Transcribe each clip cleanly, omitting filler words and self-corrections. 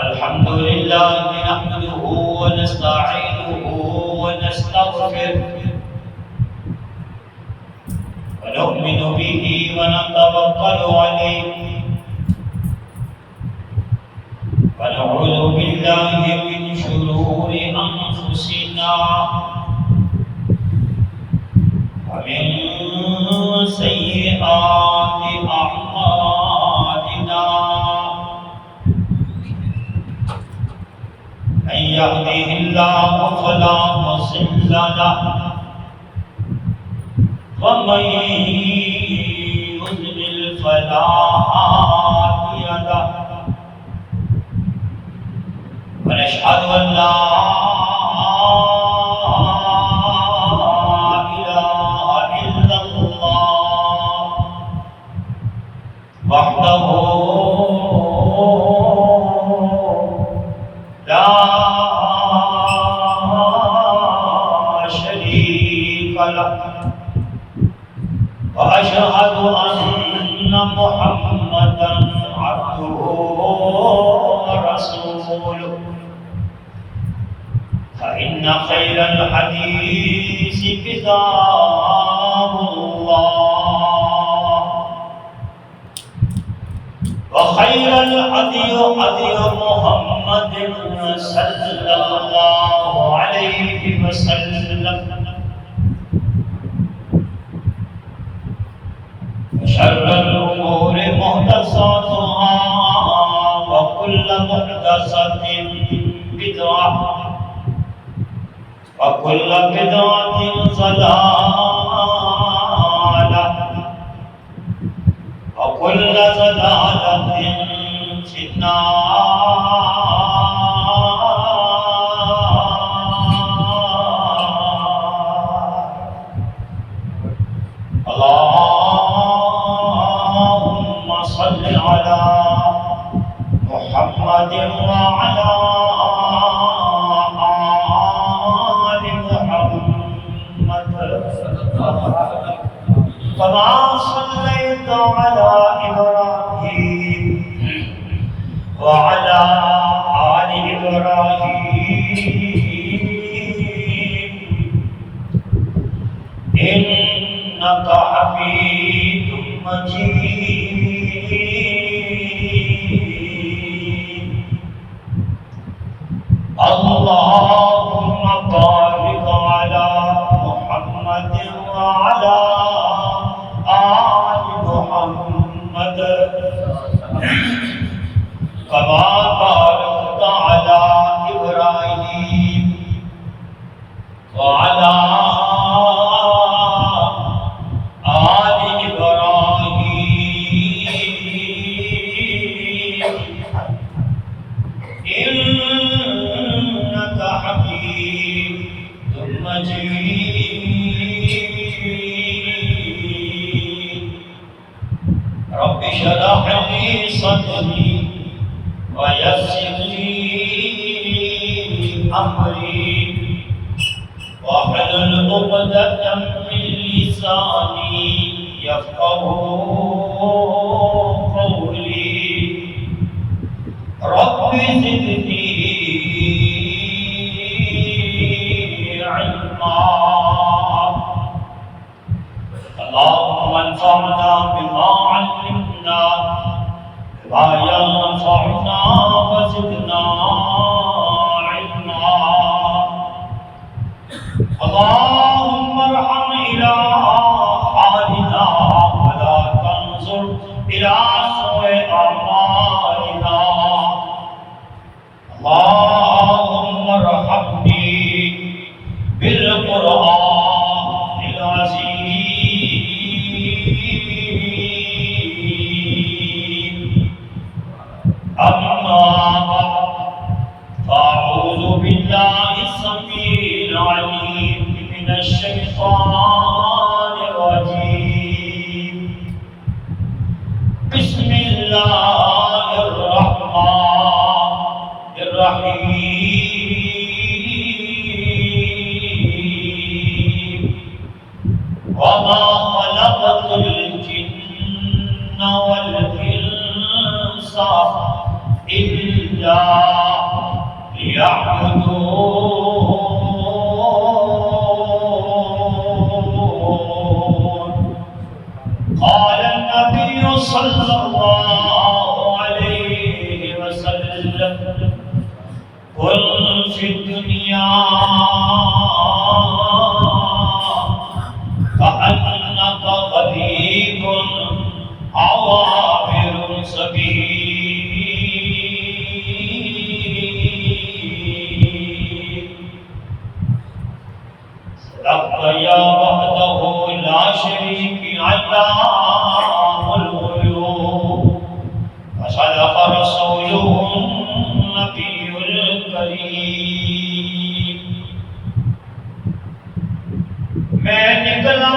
الحمد لله نحمده ونستعينه ونستغفره ونؤمن به ونتوكل عليه ونعوذ بالله من شرور أنفسنا ومن سيئات أعمالنا من يهده الله فلا مضل له ومن يضلل فلا هادي له ونشهد أن لا إله إلا الله وحده لا شريك له وأشهد أن محمدا عبده ورسوله فإن خير الحديث كتاب الله وخير الهدي هدي محمد صلى الله عليه وسلم وشر الأمور محدثاتها وكل محدثة بدعة وكل بدعة ضلالة وكل ضلالة في النار اللهم صل على محمد وعلى كما صليت على إبراهيم وعلى آل إبراهيم إنك حميد مجيد اللهم بارك على محمد وعلى آل محمد كما باركت على إبراهيم وعلى آل إبراهيم إنك حميد مجيد رب اشرح لي صدري ويسر لي أمري واحلل عقدة من لساني يفقهوا قولي رب زدني علما اللهم انفعنا بما علمنا وما ينفعنا وزدنا علما اللهم ارحم إلى حالنا ولا تنظر إلى سوء أعمالنا اللهم ارحمني بالقرآن العظيم أما بعد فأعوذ بالله السميع العليم من الشيطان الرجيم بسم الله الرحمن الرحيم وما خلقت الجن والإنس الله ليعبدون. قال النبي صلى الله عليه وسلم قل في الدنيا كأنك غريب أو عابر سبيل. صدقت يا وحده لا شريك علام الغيوب، وصدق رسوله النبي الكريم. میں نکلا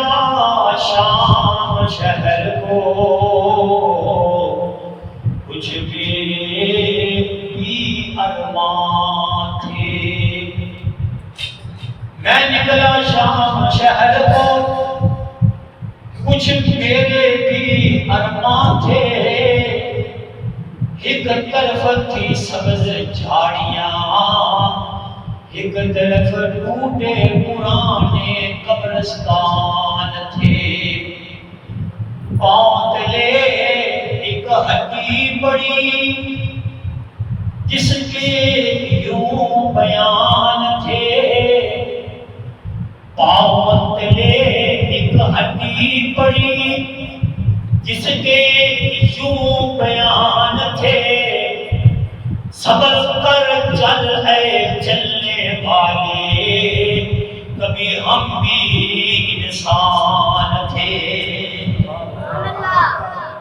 شام شہر کو، کچھ میرے بھی ارمان تھے. میں نکلا شام شہر کو، کچھ میرے بھی ارمان تھے. ایک طرف تھی سبز جھاڑیاں، ایک طرف ٹوٹے پرانے قبرستان تھے. پاؤں تلے ایک ہڈی پڑی جس کے یوں بیان تھے. پاؤں تلے ایک ہڈی پڑی جس کے یوں بیان تھے. صبر کر چل اے چلنے والے، کبھی ہم بھی انسان تھے.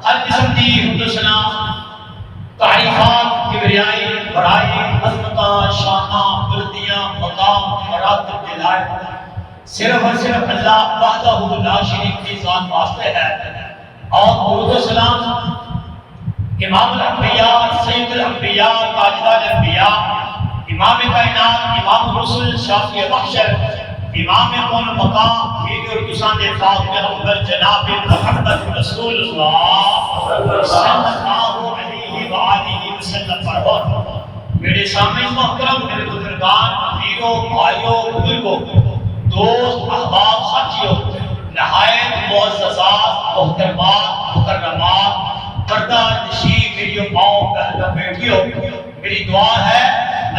ہر قسم کی حمد و ثنا، تعریفات، کبریائی، بڑائی، عظمتاں، شاناں، بلندیاں، مقام، مراتب دلائے صرف اور صرف اللہ وحدہ لا شریک کی ذات واسطے ہے. اور درود و سلام امام الانبیاء، سید الانبیاء، تاجدار الانبیاء، امام کائنات، امام رسول، شافی محشر، امام کون مقام، میری اور کسان پاک پیغمبر جناب محمد رسول اللہ صلی اللہ علیہ وآلہ وسلم فرمان. میرے سامنے محترم، میرے بزرگان، پیروں، بھائیوں، بزرگوں، دوست، احباب، ساتھیوں، نہایت معززات، محترمات، مکرمات، پردہ نشین میری ماؤں بہنوں بیٹیوں، میری دعا ہے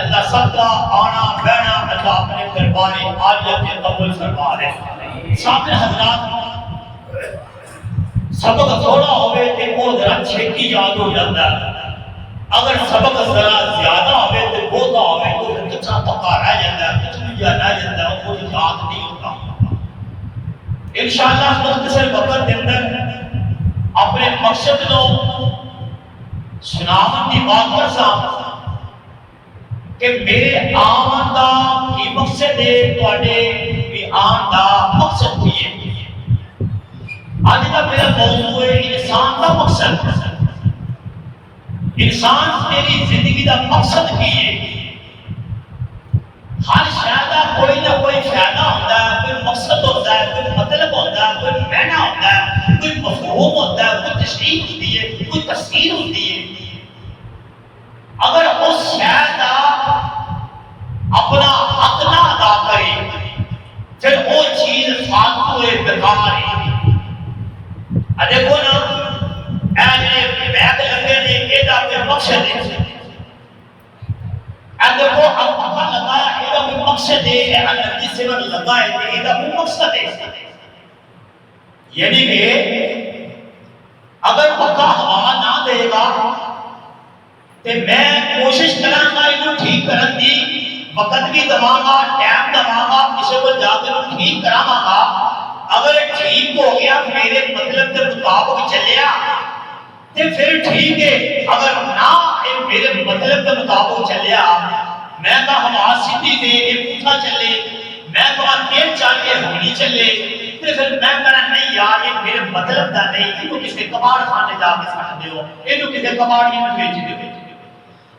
اللہ سب کا آنا بہنا اللہ اپنے دربار عالیہ کے قبول فرما دے. سامنے حضرات، سبق تھوڑا ہوئے تو وہ ذرا چھیتی یاد ہو جاتا ہے. اگر سبق ذرا زیادہ ہوئے تو بہتا ہوئے تو کچھا پکا رہ جاتا ہے، کچھ بھی رہ جاتا ہے، وہ یاد نہیں ہوتا. انشاءاللہ مختصر وقت کے اندر اپنے مقصد کو سناون کی بات کر سا کہ میرے آمن دا کی مقصد ہے، تواڈے بھی آن دا مقصد کی ہے. آج کا میرا موضوع ہے انسان کا مقصد. انسان تیری زندگی دا مقصد کی ہے. ہر شاید کوئی نہ کوئی فائدہ ہوتا ہے، کوئی مقصد ہوتا ہے، کوئی مطلب ہوتا ہے، کوئی معنی ہوتا ہے، کوئی مفہوم ہوتا ہے، کوئی تشریح ہوتی ہے، کوئی تفسیر ہوتی ہے. اگر اس شاید اپنا حق نہ ادا کرے پھر وہ چیز فالتو ہے، بیکار ہے. دیکھو نا، اے بیگ لگے نے یہ کوئی مقصد ہے. دیکھو اب پتہ لگا یہ کوئی مقصد ہے، انرجی سے وہ لگا ہے یہ کوئی مقصد ہے. یعنی کہ اگر پکا ہوا نہ دے گا تو میں کوشش کراں گا انہوں ٹھیک کرن دی، وقت بھی دواں گا، ٹائم دواں گا، کسی کو جا کے ٹھیک کراواں گا. اگر ٹھیک ہو گیا میرے مطلب کے مطابق چلیا تو پھر ٹھیک ہے. اگر نہ میرے مطلب کے مطابق چلیا، میں کہا ہوا سیدھی دے یہ پوٹھا چلے، میں کہا تیل چاہیے ہونی چلے، تو پھر میں کہنا نہیں یار یہ میرے مطلب دا نہیں، انہوں کسی کباڑ خانے جا کے سکھ دیو، انہوں کسی کباڑی میں بھیج دیو.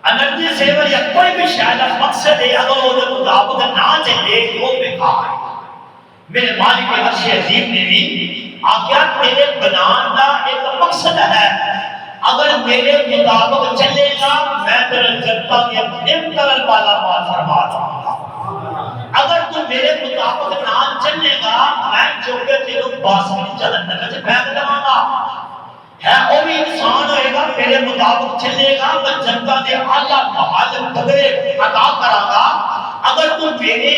انرجی سیور یا کوئی بھی شاید مقصد ہے اگر وہ مطابق نہ چلے وہ بیکار ہے. میرے مالک عرش عظیم نے بھی آگیا تیرے بنان دا ایک مقصد ہے. اگر میرے مطابق چلے گا میں تیرے جنتا کے انتر بالا مال فرما دوں گا، اگر تو میرے مطابق نہ چلے گا میں جو کہ تیرے باسن جہنم سے پھینک دوں گا۔ ہے وہ بھی انسان ہوئے گا میرے مطابق چلے گا میں جنتا کے اعلیٰ محل بغیر عطا کراں گا۔ اگر تو میرے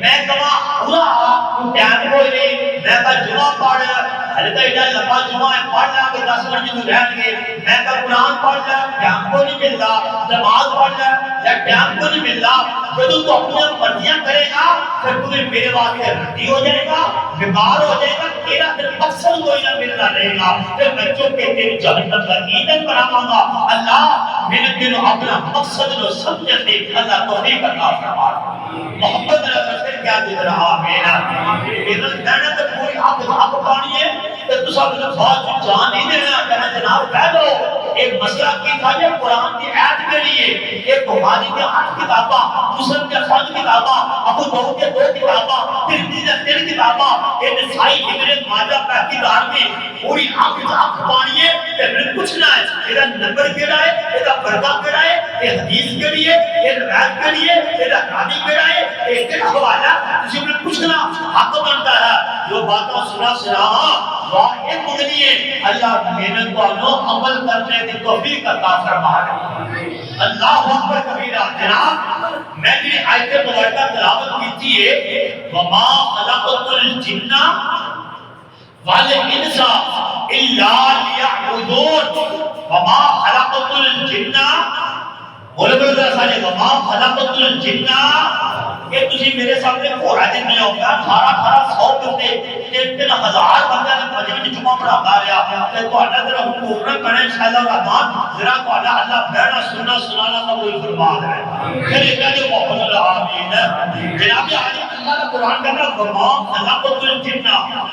میں کہاں ہوا تو ٹائم کوئی نہیں میں کا جمعہ پڑھ ہلے تو ایڈا لمبا جمعہ ہے پڑھ لیا کہ 10 منٹ جو رہن گے، میں کا قرآن پڑھ لیا ٹائم کو نہیں ملتا، نماز پڑھ لیا یا ٹائم کو نہیں ملتا۔ جب تو اپنی مرضیاں کرے گا پھر تمہیں میرے واسطے ردی ہو جائے گا، بیکار ہو جائے گا، تیرا پھر مقصد کوئی نہ ملنا رہے گا، پھر بچوں کے تیری جہنم کا ایندھن بناواں گا۔ اللہ میرے دل اپنا مقصد کو سمجھنے دے، اللہ توفیق عطا فرما۔ محمد رسول سے کیا دل رہا میرا میرا کہنا تو کوئی حق پانی ہے کہ تو سب نے بہت جان نہیں دینا کہنا جناب کہہ دو ایک مسئلہ کی تھا یہ قرآن کی آیت کے لیے ایک بخاری کے 8 کتاباں، مسلم کے 7 کتاباں، ابو داؤد کے 2 کتاباں، ترمذی کے 3 کتاباں، نسائی ابن ماجہ پہلی دار میں پوری حق پانی ہے کہ میں پوچھنا ہے میرا نمبر کیڑا ہے، میرا فرقہ کیڑا ہے، یہ حدیث کے لیے، یہ روایت کے لیے، میرا راوی کیڑا ہے، ایک حوالہ جس میں پوچھنا حق بنتا ہے۔ جو باتوں سنا واہ ایک مغنی ہے اللہ میرے کو عمل کرنے کی توفیق عطا فرمائے۔ اللہ اکبر کبیرہ۔ جناب میں نے آیت مبارکہ تلاوت کی ہے وما خلقت الجن والانس الا ليعبدون، وما خلقت الجن بولے بولے ذرا سارے وما خلقت الجن، کہ تجھے میرے سامنے پورا دن نہیں ہوگا 1800 بندے 3000 بندے نے مجھے بھی جمعہ پڑھا رہا کہ تو اللہ ذرا حکم نہ کرے انشاءاللہ الرحمن ذرا کو اللہ بہنا سننا سنانا قبول فرما دے۔ پھر یہ کہتے محمد العالمین جناب عالی اللہ کا قرآن کہنا وما خلقت الجن،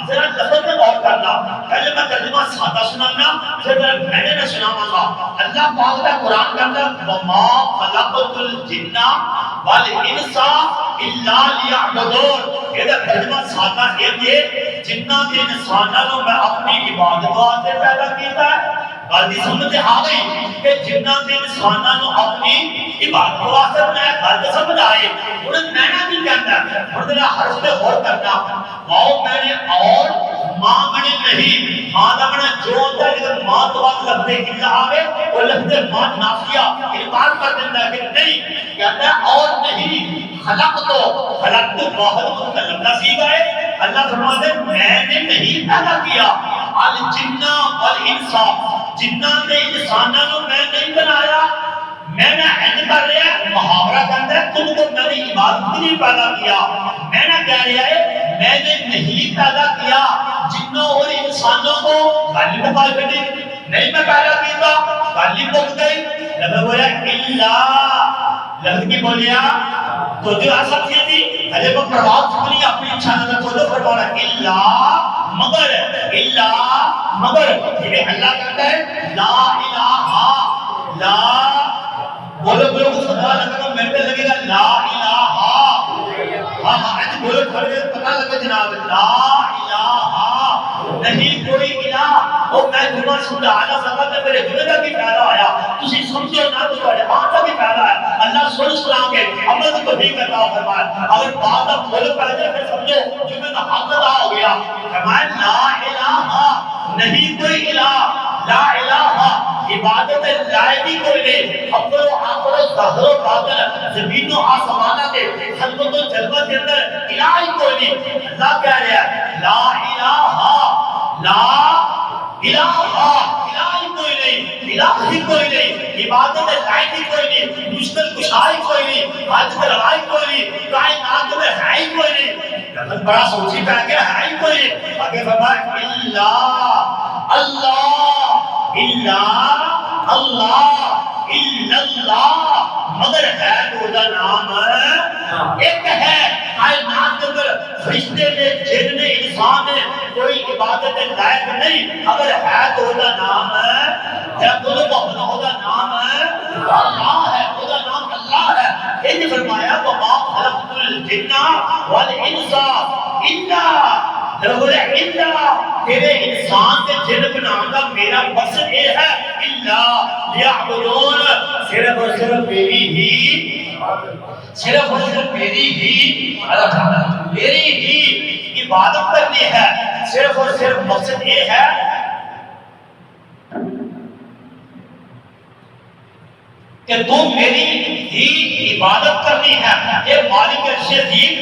ذرا لفظ میں غور کرنا، پہلے میں ترجمہ سادہ سنانا پھر میں نے سناواں گا۔ اللہ پاک کا قرآن کہنا وما خلقت الجن والانس الا لیعبدون، یہ ترجمہ سادہ ہے جنات تے انساناں نو میں اپنی عبادت واسطے پیدا کیتا ہے۔ گل سمجھ آ گئی کہ جنات تے انساناں نو اپنی عبادت واسطے بنایا، گل سمجھ آئے۔ ہن میں نہ کی کہندا ہن ذرا حرف پہ غور کرنا، واو میں نے اور ماں بنے نہیں، ماں دا بنا جو ہوتا ہے لیکن ماں تو بعد لفظ الا آوے وہ لفظ ماں نافیہ انکار کر دیتا ہے کہ نہیں، کہتا ہے اور نہیں خلق تو واحد متکلم نہ سیکھا ہے۔ اللہ فرماتے ہیں میں نے نہیں پیدا کیا الجن والانس، جنات تے انساناں نو میں نہیں بنایا، میں نے انج کر رہا ہے محاورہ کرتا ہے تم کو میں نے عبادت نہیں پیدا کیا، میں نے کہہ رہا ہے میں نے نہیں پیدا کیا جنوں اور انسانوں کو، گالی مکال کٹی نہیں میں پیدا کیتا، گالی مک گئی لفظ بولا الا، لفظ کی بولیا تو جو اصل تھی تھی حضرت پر پرواز سنی اپنی اچھا نظر کو جو فرمانا الا مگر یہ اللہ کہتا ہے لا الہ لا، بولو بولو کو صدا لگا میں پہ لگے گا لا الہ، ہاں ہاں بولو کھڑے پتہ لگے جناب لا الہ نہیں کوئی الہ، اور میں جمعہ سمجھا نہ سکا کہ میرے دل کا بھی پیدا آیا تسی سمجھو نہ تو تھوڑے ہاتھ کا بھی پیدا ہے، اللہ سن سنا کے عمل کو بھی کرتا فرمایا۔ اگر بات اب بولو پہلے پھر سمجھو جمعہ کا حق ادا ہو گیا، فرمایا لا الہ نہیں کوئی الہ، لا الہ عبادت لائق ہی کوئی نہیں، اول و آخر و ظاہر و باطن زمین و آسمانہ کے خلقت و جلوت کے اندر الہ ہی کوئی نہیں۔ اللہ کہہ رہا ہے لا الہ ہی کوئی نہیں، الہ ہی کوئی نہیں، عبادت لائق ہی کوئی نہیں، مشکل کشائی کوئی نہیں، حاجت روائی کوئی نہیں، کائنات میں ہے ہی کوئی نہیں۔ لفظ بڑا سوچی پہ گیا ہے ہی کوئی نہیں، آگے فرمایا اللہ مگر ہے تو دا نام ایک ہے، کائنات کے اندر فرشتے نے جن نے انسان نے کوئی عبادت لائق نہیں، اگر ہے تو دا نام ہے بولو محمد دا نام اللہ ہے، دا نام اللہ ہے۔ یہ فرمایا وما خلقت الجن والانس الا تیرے انسان تے جن بناؤں کا میرا مقصد یہ ہے اللہ لیعبدون صرف اور صرف میری ہی عبادت کرنی ہے. صرف اور صرف مقصد یہ ہے کہ تم میری ہی عبادت کرنی ہے. یہ مالک عرش عظیم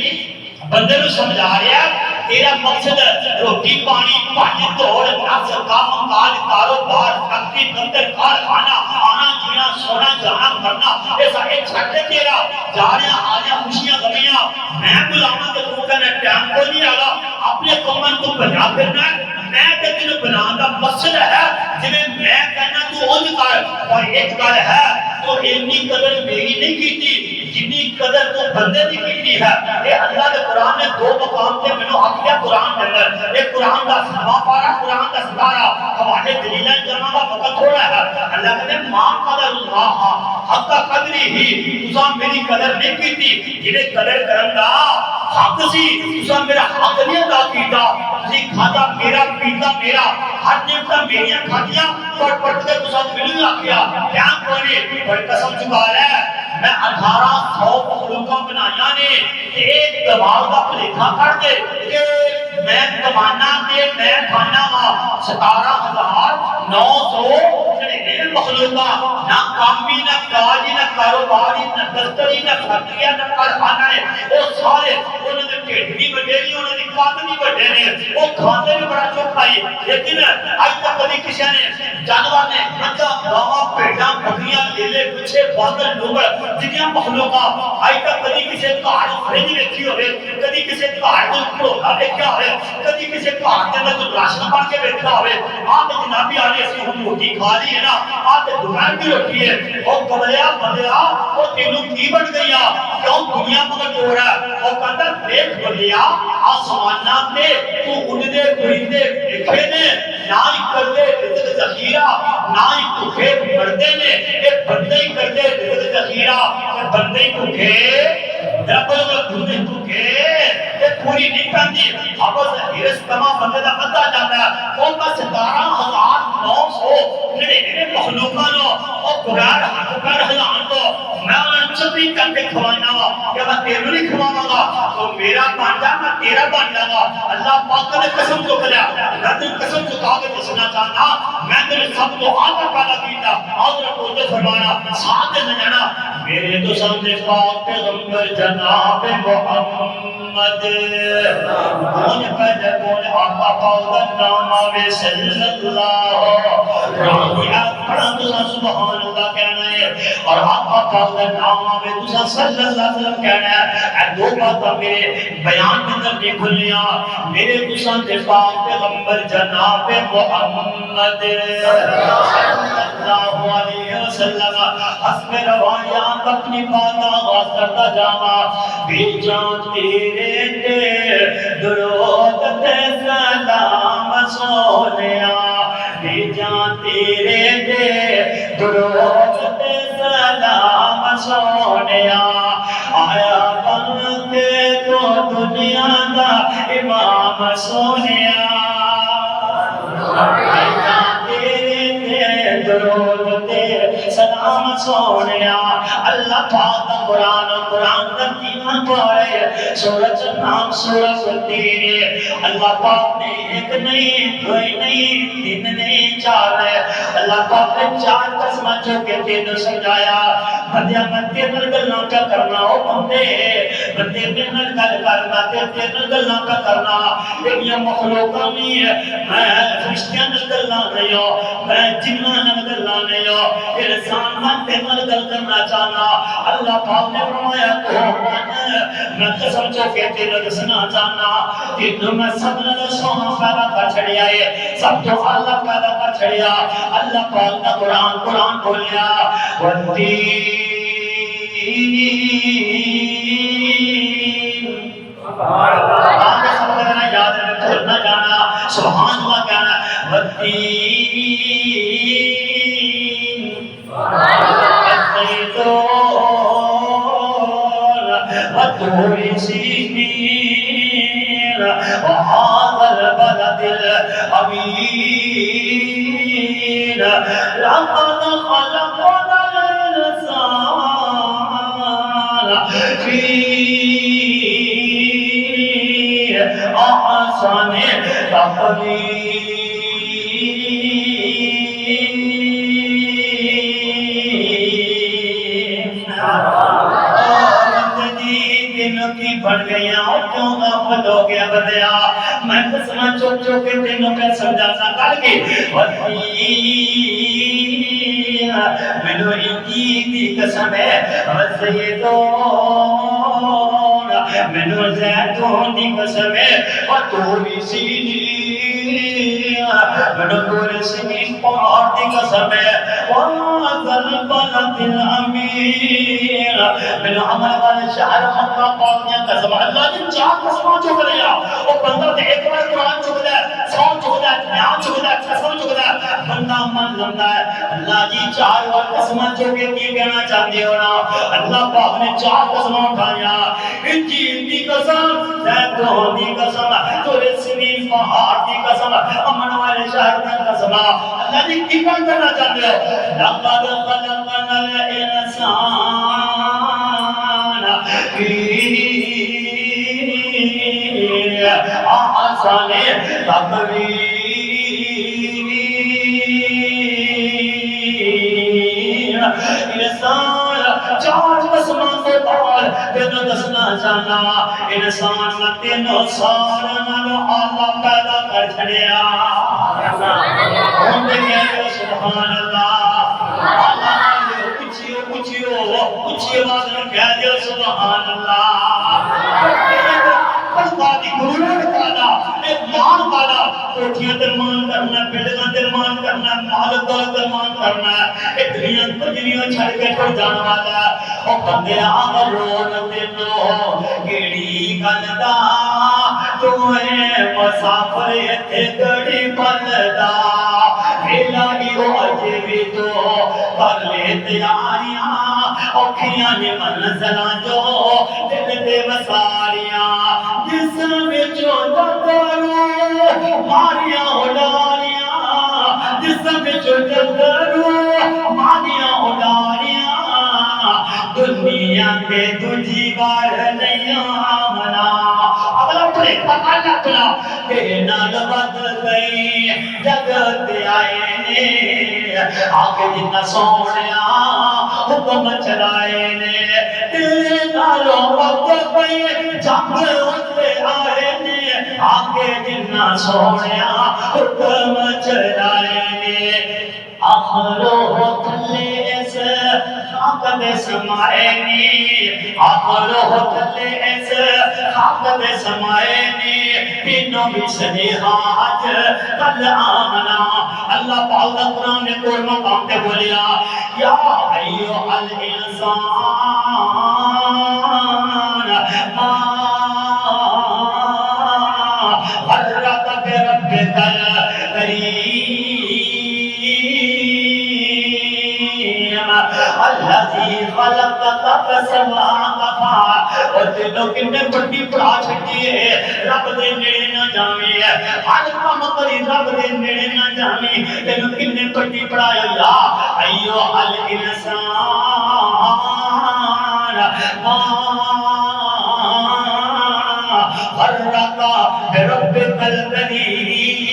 بندے کو سمجھا رہا ہے تیرا مقصد روٹی پانی پانچ دوڑ نفس کام کاج کاروبار فیکٹری دفتر کارخانہ آنا جینا سونا جانا مرنا یہ سارے چھٹ تیرا جانا آنا خوشیاں غمیاں میں بلاواں تے تو کہنا ٹائم کوئی نہیں آگا اپنے کمن کو بنا پھرنا ہے. میں تے تینوں بنانے دا مقصد ہے جویں میں کہنا تو اونج کر. اور ایک گل ہے تو اتنی قدر میری نہیں کیتی جتنی قدر تو بندے دی کیتی ہے. یہ اللہ دے قرآن نے دو مقام تے مینوں آکھیا قرآن دے اندر ایک قرآن دا 7واں پارہ قرآن دا 17 حوالے دلیلاں جمع دا وقت تھوڑا ہے. اللہ کہتے ہیں ما قدر اللہ حق قدری ہی تساں میری قدر نہیں کیتی جنے قدر کرن دا حق سی تساں میرا حق نہیں ادا کیتا. تسی کھادا میرا پیتا میرا ہر نعمتاں میریاں کھادیاں پڑھ پڑھ کے تساں مینوں آکھیا کیا کوئی پر قسم چکا ہے میں 1800 مخلوقاں بنایا نے ایک دماغ دا بھلیکھا کر دے کہ میں کمانا تے میں کھانا وا 17,999 مخلوقاں نہ کامی نہ کاجی نہ کاروباری نہ دفتری نہ فیکٹری نہ کارخانہ ہے وہ سارے انہوں نے ڈھڈ بھی بڑے نہیں انہوں نے قد بھی بڑے نے وہ کھانے بھی بڑا چوکھا ہے. لیکن اج تک کبھی کسی نے جانور نے مجھا گاواں بھیڑاں بکریاں لیلے بچھے باندر ڈوبر جنیاں مخلوقاں اج تک کبھی کسی گھر فرج ویکھی ہوئے کبھی کسی گھر کو کھڑوتا ویکھیا ہوئے کبھی کسی گھر کے اندر کوئی راشن بن کے بیٹھا ہوئے آپ جنابی آ رہی اسی ہم روٹی کھا لی ہے نا آپ دوپہر کی روٹی ہے وہ کملیا بندیا وہ تینوں کی بن گئی کیوں دنیا مگر تو رہا ہے. وہ کہتا دیکھ بندیا آسمانہ تے تو اڑدے پرندے دیکھے نے نہ ہی کردے رزق ذخیرہ نہ ہی بھوکے مردے نے یہ بندے ہی کردے رزق ذخیرہ بندے ہی بھوکے رب بندے بھوکے یہ پوری نہیں پہنی حبس ہرس تمام بندے دا پتہ جاتا ہے. وہ بس 17,999 مخلوقاں نو اور بغیر ہاتھ پیر ہلان کو میں انہیں چپی کر کے کھوانا وا کہ میں تیروں نہیں کھواواں گا تو میرا بن جا میں تیرا بن جاؤں گا. اللہ پاک نے قسم چک لیا میں تیری قسم چکا کے دسنا چاہتا میں تیرے سب کو آدھا پیدا کیتا حضرت کو فرمانا ساتھ دے جانا میرے تو سامنے پاک پیغمبر جناب محمد کون پہلے کون آقا پاک نام آوے صلی اللہ راہیہ پڑھا تسا سبحان اللہ کہنا ہے اور آقا پاک نام آوے تسا صلی اللہ علیہ وسلم کہنا ہے. اے دو باتاں میرے بیان کے اندر نہیں کھلیاں میرے تسا دے پاک پیغمبر جناب محمد صلی اللہ علیہ وسلم حسب روایات اپنی بات آغاز کرتا جانا بے جان تیرے تے درود تے سلام سونیا بے جان تیرے تے درود تے سلام سونیا آیا بن کے تو دنیا دا امام سونیا بے جان تیرے تے درود تے سلام سونیا. اللہ پاک قرآن قرآن ترتیباں پڑھے سورۃ نام سورۃ تیرے اللہ پاک نے ایک نہیں دوئی نہیں تین نہیں چار ہے اللہ پاک نے 4 قسمیں جو کہ تینوں سجایا. بندیا میں تینوں گلاں کا کرنا ہو بندے بندے تینوں گل کرنا تینوں گلاں کا کرنا یہ مخلوقاں نہیں ہے میں فرشتیاں گلاں نہیں ہو میں جناں گلاں نہیں ہو انسان میں تینوں گل کرنا چاہنا. اللہ پاک نے فرمایا تو میں قسم چو کے تینوں دسنا چاہنا تینوں میں سب نے سونا پیدا کر چھڑیا ہے سب تو اللہ پیدا کر چھڑیا. اللہ پاک نے قرآن قرآن بولیا آگے سب کرنا یاد ہے بھولنا جانا سبحان اللہ کہنا وطور سینین وحاضر البلد الأمين لقد خلقنا الإنسان في أحسن تقويم کی بڑھ گیا اور کیوں غافل ہو گیا بتیا میں قسمہ چوک چوک کے دنوں میں سمجھانا کر کے میں نے انکی دی قسم ہے وزیدون میں نے زیتون دی قسم ہے وطوری سینی میں نے طوری سینی پہاڑ دی قسم ہے وَهَذَا الْبَلَدِ الْأَمِينَ میں نے عمل والے شہر مکہ پاکیاں قسم اللہ نے چار قسموں چک لیا وہ بندہ دے ایک بار قرآن چک لیا سو چک لیا نیان چک لیا قسم چک لیا بندہ من لمدہ ہے اللہ جی چار بار قسموں چکے کی کہنا چاہتے ہو نا اللہ پاک نے چار قسموں اٹھایا انجیل دی قسم زیتون دی قسم طور سنین پہاڑ دی قسم امن والے شہر دی قسم اللہ جی کی کرنا چاہتے ہو لقد خلقنا الانسان في أحسن تقويم انسان چار قسموں کے بعد تینوں دسنا چاہنا انسان نہ تینوں سارا نالو آلہ پیدا کر چھڑیا سبحان اللہ اچھی آواز میں کہہ دیا سبحان اللہ بڑی گرو نے کہا ایک مان والا کوٹھیاں درمان کرنا بلڈنگاں درمان کرنا مال دولت درمان کرنا ایک دنیا پجریاں چھڑ کے چھوڑ جانا والا او بندے آمرون تینو کیڑی گلدا تو ہے مسافر ایتھے گڑی بلدا الہی ہو اجے بھی تو کر لے تیاریاں اوکھیاں نے منزلاں جو دل دے وساریاں جس وچوں ڈگرو ماریاں اڈاریاں جس وچوں ڈگرو ماریاں اڈاریاں دنیا کے تجھی بار نہیں منا اگلا پڑے پکانا پڑا کہ نال بدل گئی جگت آئے نے آگے جنہ سوڑیا حکم چلائے نے تیرے نالوں بدل گئی جنگ ہوتے آئے نے آگے جنہ سوڑیا حکم چلائے نے آخرو تھلے ایسے خاک دے سمائے نی آخرو تھلے ایسے خاک دے سمائے نی پینوں بھی صدیحات کل آمنا اللہ پاک دا قرآن نے کوئی مقام تے بولیا یا ایوہ الانسان ما غرک بربک الکریم الذی خلقک فسواک اور دلوں کے نے بڑی پڑھا چھٹی ہے رب دے نیڑے نہ جاویں ہر کام کری رب دے نیڑے نہ جاویں دلوں کے نے بڑی پڑھایا یا ایوہ الانسان ما غرک بربک الکریم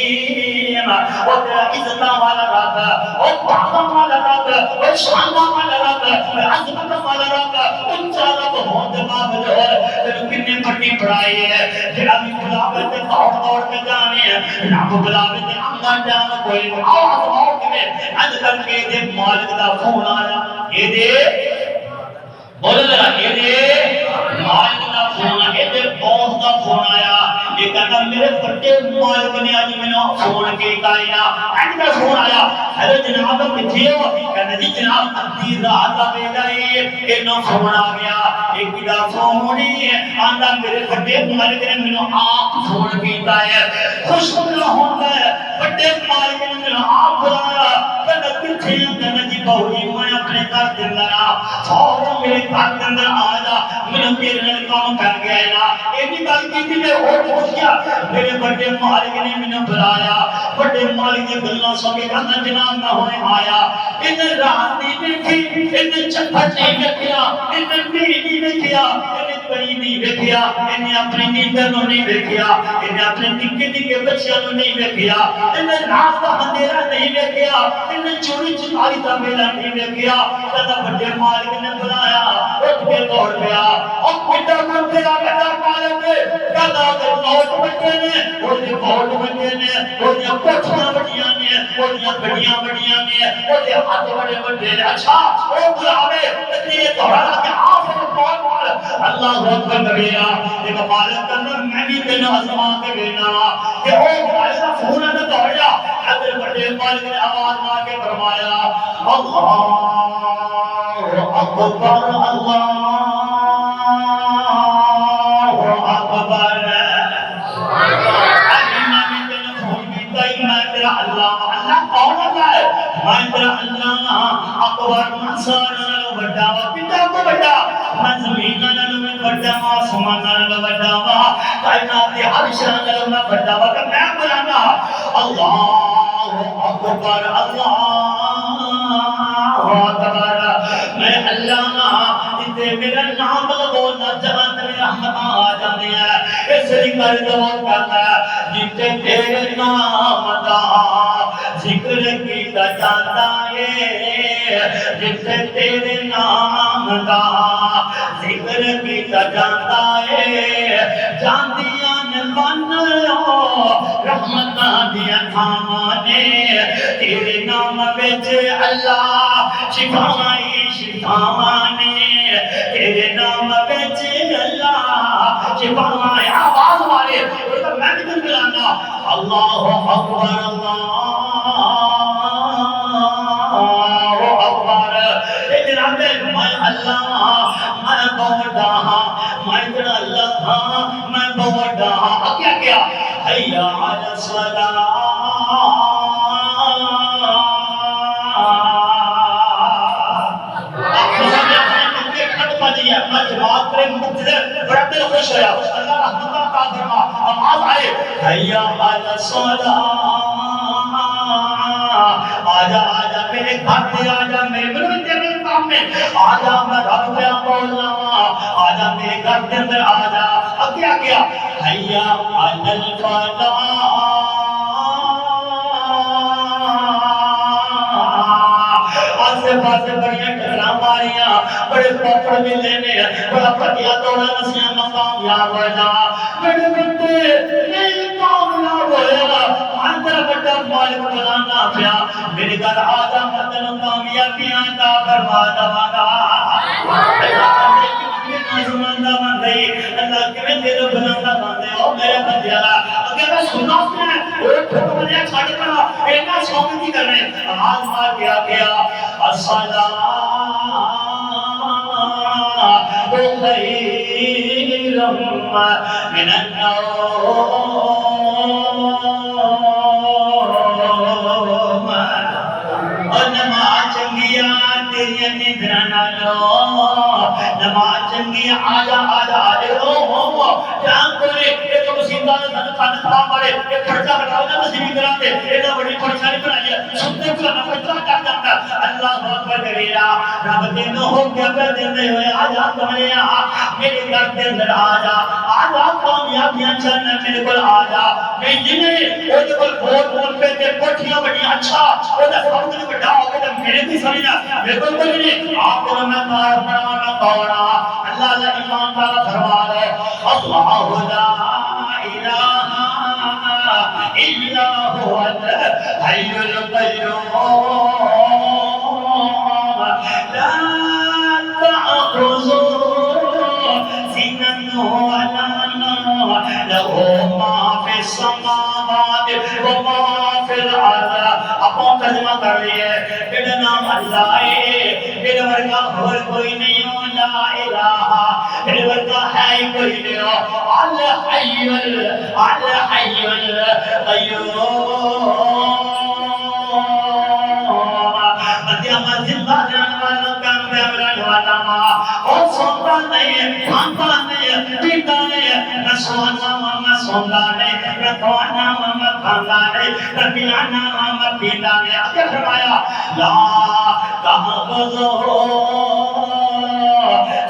اور عزت والا رب اور پاکا والا رب اور شانہ والا رب اور عظمت والا رب اونچا رب ہوتے باوجود تینوں کتنے بڑی پڑھائی ہے جڑا بھی بلاوے تے دوڑ دوڑ کے جانے رب بلاوے تے انگن جان کوئی آواز آؤ کے اج کر کے دے مالک دا فون آیا اے دے بولو ذرا اے دے مالک دا فون آیا اے دے باس دا فون آیا یہ کہتا میرے بڑے مالک نے آج میں نے فون کی کائنا آج کا فون آیا ہر جناب کتھی ہو کہنے جی جناب ادھی رات کا بیٹا ہے انہوں فون آ گیا ایک دا فون ہی آندہ میرے بڑے مالک نے میں نے آپ فون کیتا ہے خوش نہ ہوتا ہے بڑے مالک نے میں نے آپ بلایا کہنے کتھی کتنے اندر جی بہو جی میں اپنے گھر کے اندر آ فوراً میرے گھر کے اندر آ جا میرے تیرے نال کام کر گیا نا ایسی گل کی میں ہو پوچھیا میرے بڑے مالک نے مجھے بلایا بڑے مالک کی گلاں سن کے کہنا جناب میں ہونے آیا انہیں رات نہیں دیکھی انہیں چپٹ نہیں دیکھیا انہیں میری نہیں دیکھیا انہیں کڑی نہیں دیکھیا انہیں اپنی نیندر نو نہیں دیکھیا انہیں اپنے نکے نکے بچیاں نو نہیں دیکھیا انہیں رات کا اندھیرا نہیں دیکھیا انہیں چوری چکاری کا میلہ نہیں دیکھیا کہتا بڑے مالک نے بلایا اٹھ کے دوڑ گیا اور پٹا کر تیرا بیٹا مالک کہتا کہ نوٹ بچے نے وہ جو بہت بچے نے وہ جو کوٹھیاں بڑیاں نے وہ جو بڑیاں بڑیاں نے وہ جو ہاتھ بڑے بڑے نے اچھا وہ بلاوے اتنی دوڑا کہ آپ سے بہت مال اللہ اکبر کبیرہ ایک مالک کرنا میں بھی تین آسمان کے بینا کہ وہ مالک کا فون ہے دوڑیا حضرت بڑے مالک نے آواز مار کے فرمایا اللہ اکبر اللہ اکبر اللہ اللہ کون ہوتا ہے میں تیرا اللہ اکبر منصار نالو بڑا وا پتا کو بڑا میں زمین نالو بڑا وا آسمان نالو بڑا وا کائنات کے ہر شے نالو میں بڑا وا کہ میں بولاں اللہ اکبر اللہ اکبر میں اللہ جتے میرا نام بولنا جہاں تیری رحمت آ جاندی ہے اس لیے کر دو کہتا ہے جتے تیرے نام دا ذکر کیتا جاتا ہے جتے تیرے نام دا ذکر کیتا جاتا ہے جاندیاں نے من لو رحمتاں دیاں تھاواں نے تیرے نام وچ اللہ شفاواں شفاواں نے تیرے نام وچ اللہ شفاواں آواز والے میں بھی تم بلانا اللہ اکبر اللہ اکبر اے جناب میں اللہ میں بڑا میں تیرا اللہ میں بڑا کیا کیا حیا علی الصلاۃ جماعت کرے مقتدر بڑا دل خوش ہویا اللہ رحمت عطا فرما آواز آئے حیا علی الصلاۃ آجا آجا میرے گھر پہ آجا میرے بلند تیرے کام میں آجا میں رب پہ بولنا آجا میرے گھر کے اندر آجا اب کیا کیا حیا علی الفلاح آسے پاسے بڑیاں ٹھکرا ماریاں بڑے پاپڑ بھی لینے بڑا پٹیا توڑا نسیاں مقام یاد ہو جا میرے بندے نہیں کامیاب ہویا میں تیرا بڑا مالک بلانا پیا میرے گھر آجا میں تیرا کامیابیاں عطا فرما دواں گا زمانہ بن گئی اللہ کے تیرے بلانا باندھے او میرے بندے اگر میں سنا ہے وہ ٹھوک بنیا چھاڑ کر اینا سومی کی کرنے آواز مار گیا الصلاة خير من النوم نماز چنگیا تیری نیندرا نالو نماز چنگیا آجا آجا آجا جان کوئی یہ تو مسیدہ نے سن کھا پڑے یہ پرچہ بٹھاؤ جا مسیدی کرا دے یہ بڑی پریشانی بنائی ہے سنتے کو نہ پتہ کر جاتا اللہ اکبر کبیرہ رب کے نو ہو گیا پہ دیندے ہوئے آجا تمہارے یہاں میرے گھر کے اندر آجا آجا کامیابیاں چلنے میرے کو آجا میں جنہیں وہ جو بول پہ تے کوٹھیاں بڑی اچھا وہ دے سب سے بڑا ہو کے میرے بھی سمجھنا میرے کو کوئی نہیں آپ کو میں کار بنانا کھوڑا اللہ نے ایمان تعالیٰ فرما رہے اللہ لا الہ الا هو الحي القيوم لا تأخذه سنة ولا نوم له ما في السماوات وما في الأرض اپنا ترجمہ کر لیے میرا نام اللہ ہے میرے ورگا اور کوئی نہیں ہو لا الہ میرے ورگا ہے کوئی نہیں ہو الحی القیوم سمرن والا ماں وہ سوتا نہیں کھاتا نہیں پیتا نہیں نہ سونا میں سوتا نہیں نہ کھانا میں کھاتا نہیں نہ پیانا میں پیتا نہیں آگے فرمایا لا تحفظو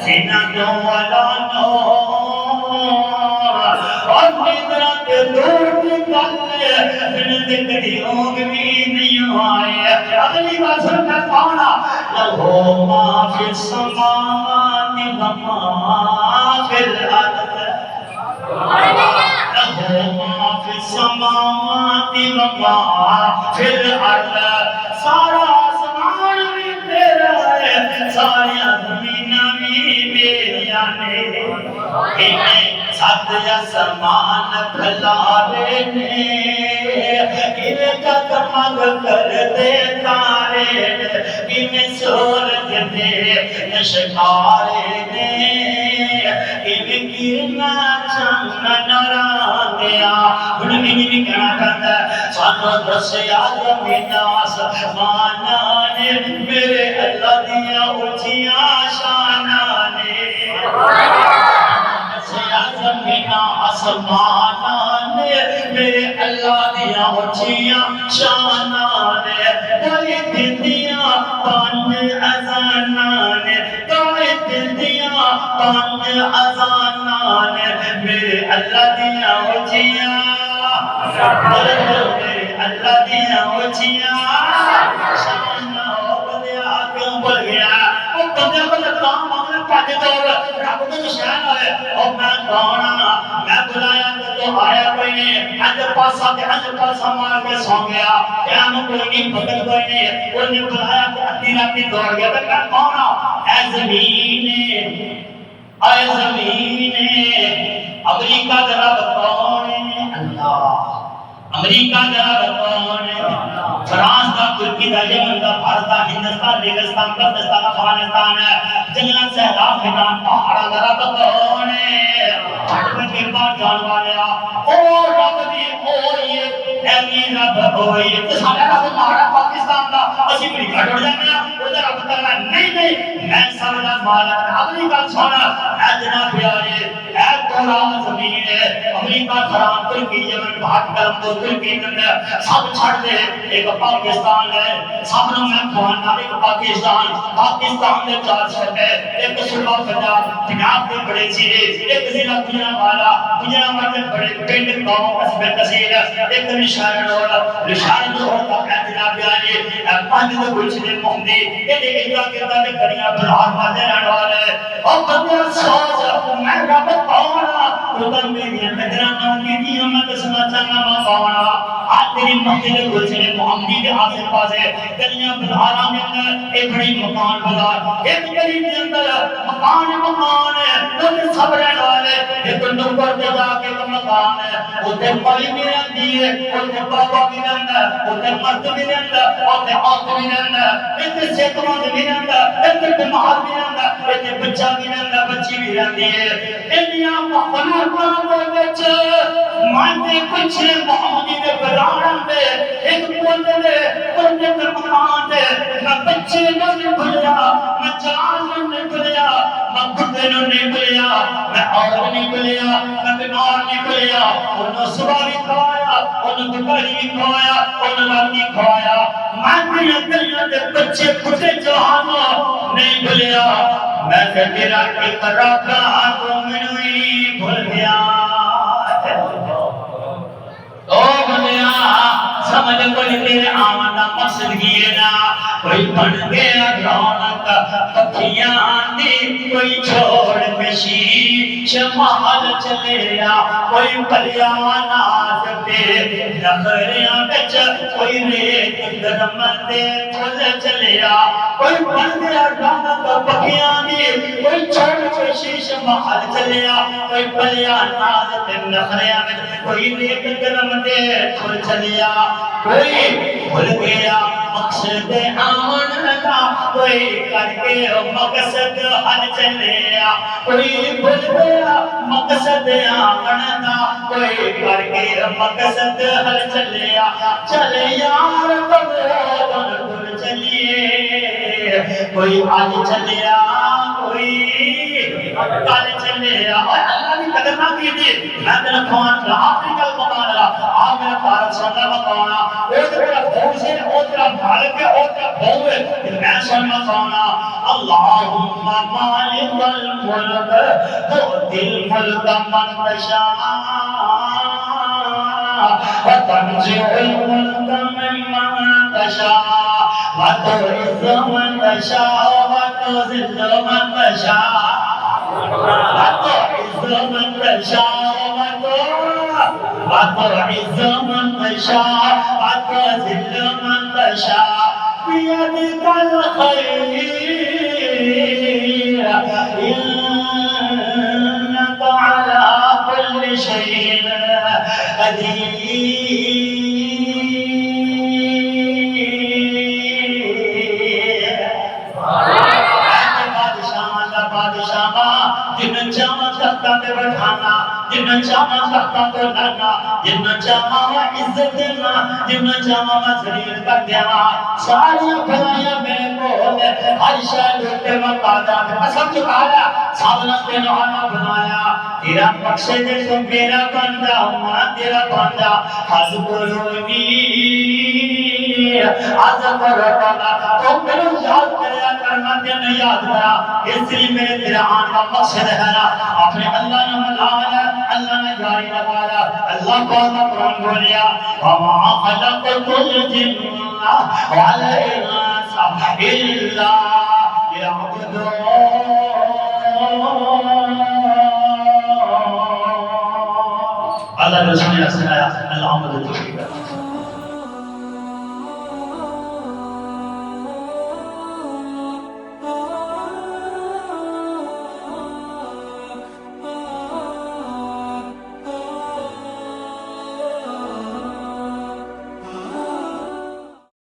سینہ ولا اور قدرت دور نکلے زندگی کدی ہوگ بھی نہیں آئے اگلی بات سن کر پانا لہو ما فی السماوات و ما فی الارض لہو ما فی السماوات و ما فی الارض سارا آسمان بھی تیرا ہے ساری زمیناں بھی میریاں نے انہیں سات آسمان پھیلارے نے انہیں جگمگ کرتے تارے انہیں سورج دے نشکارے نے انہیں گرنا چاندن راندیا انہیں بھی کہنا چاہتا ہے سانو دسیا زمین آسمانہ نے میرے اللہ دیا اونچیاں شانہ نے زمین آسمان نے میرے اللہ دیا اونچیاں شاناں نے کوئی دندیاں پانچ اذاناں نے کوئی دندیاں پانچ اذاناں نے میرے اللہ دیا اونچیاں میرے اللہ دیا اونچیاں شاناں ہو گیا کیوں بول گیا وہ بندے کو کام مانگنے پاتے دور رب کو نشان ہے اور میں کہنا میں بلایا تو آیا کوئی نہیں اندر پاسا مار کے سو گیا قیام کوئی نہیں بدل کوئی نہیں وہ نے بلایا تو اپنی راتی دوڑ گیا تو میں کہنا اے زمین امریکہ ذرا کون ہے اللہ امریکہ ذرا کون ہے فرانس کا ترکی کا یمن کا بھارت کا ہندوستان ریگستان کردستان افغانستان ہے جنگل سیلاب میدان پہاڑا ذرا کون ہے ہٹ کے بعد جان والیا او رب دی او یہ ایمی رب ہوئی تو سارا رب مارا پاکستان کا اسی امریکہ ٹوٹ جانے وہ رب تعالیٰ نہیں میں سارا مالک اگلی گل سونا اے جناب پیارے اے پورا زمین ہے امریکہ فرانس ترکی یمن بھارت کرم تو ترکی سب چھڑ دے ایک پاکستان ہے سب نے میں کہنا ایک پاکستان نے چار شہر ہے ایک صوبہ پنجاب کے بڑے ضلع ایک ضلع گجرانوالا کے بڑے پنڈ گاؤں قصبے تحصیل ایک نشانور کا جناب یعنی پانچ تو کچھ دن محمدی یہ دیکھا کہتا ہے گڑیاں بلار والے رہنے والے اور بندہ سوچ میں رب پاؤنا ادھر میری نگرانوں کی دی میں دسنا چاہنا میں پاؤنا آج تیری مسجد گلشن محمدی کے آسے پاسے گلیاں بلاروں کے اندر ایک بڑی مکان بازار ایک گلی کے اندر مکان ہے وہ سب رہنے والے ایک نمبر پہ جا کے مکان ہے ادھر مائی بھی رہتی ہے ادھر بابا بھی رہتا ہے ادھر مرد بھی رہتا ہے ادھر عورت بھی رہتا ہے ادھر صحتمند بھی رہتا ہے ادھر بیمار بھی رہتا ہے ادھر بچہ بھی رہتا ہے بچی بھی رہتی ہے انہاں مخلوقاں دے وچ ماندے کچھ محمدی دے بلاران دے ایک کونے دے مکان دے نہ بچے نوں نہیں بھلیا نہ جان نوں نہیں بھلیا نہ بڈھے نوں نہیں بھلیا نہ عورت نہیں بھلیا نہ بیمار نہیں بھلیا انہوں صبح بھی کھوایا انہوں دوپہر بھی کھوایا انہوں رات بھی کھوایا میں دنیا دے بچے بڈھے جوانوں نہیں بھلیا میں تیرا اقرا کا تو مینوں ہی بھول گیا او بندیا سمجھ کوئی تیرے آمد کا مقصد کیے نا کوئی بن گیا رونق پکھیاں دی کوئی چھوڑ کشی شمال چلیا کوئی پلیا ناز دے نخریاں بچ کوئی ریت درم دے پھل چلیا کوئی بن گیا رونق پکھیاں دی کوئی چھوڑ کشی شمال چلیا کوئی پلیا ناز دے نخریاں بچ کوئی ریت درم دے پھل چلیا کوئی بھول گیا مقصد آمن کا کوئی کر کے مقصد حل چلیا کوئی بھول گیا مقصد آمن کا کوئی کر کے مقصد حل چلیا چلے یار بھول چلیے کوئی آج چلیا کوئی کل چلیا اللہ کی قدر نہ کیجیے میں میرا خوان کا آخری کل بتانا رہا آپ میرا پارت سننا بتانا وہ تیرا بھول سے وہ تیرا مالک ہے وہ تیرا بھول ہے میں سننا بتانا اللہم مالک الملک تؤتی الملک من تشاء وتنزع الملك ممن تشاء وتعز من تشاء وتذل من تشاء وتعز من تشاء وتعز من تشاء وتذل من تشاء بيدك الخير إنك على كل شيء قدیر جن چاہاں تختہ پہ بٹھانا جن چاہاں تختہ پہ لانا جن چاہاں عزت دینا جن چاہاں ذلیل کر دینا ساری بھلائیاں میرے کو ہر شے لوٹے وقت قسم چکایا سامنا پہ نوانا بنایا تیرا مقصد ہے تو میرا بندہ ہوا تیرا بندہ حض کرونی حض کروانا تو میرے یاد کریا کرنا تیرے یاد کرا اس لیے میرے تیرا آن کا مقصد ہے اپنے اللہ نے ملایا اللہ نے جاری لگایا اللہ کو قرآن بولیا وَمَا خَلَقْتُ الْجِنَّ وَالْإِنسَ إِلَّا لِيَعْبُدُونِ اللہ رسول نے سنایا اللہ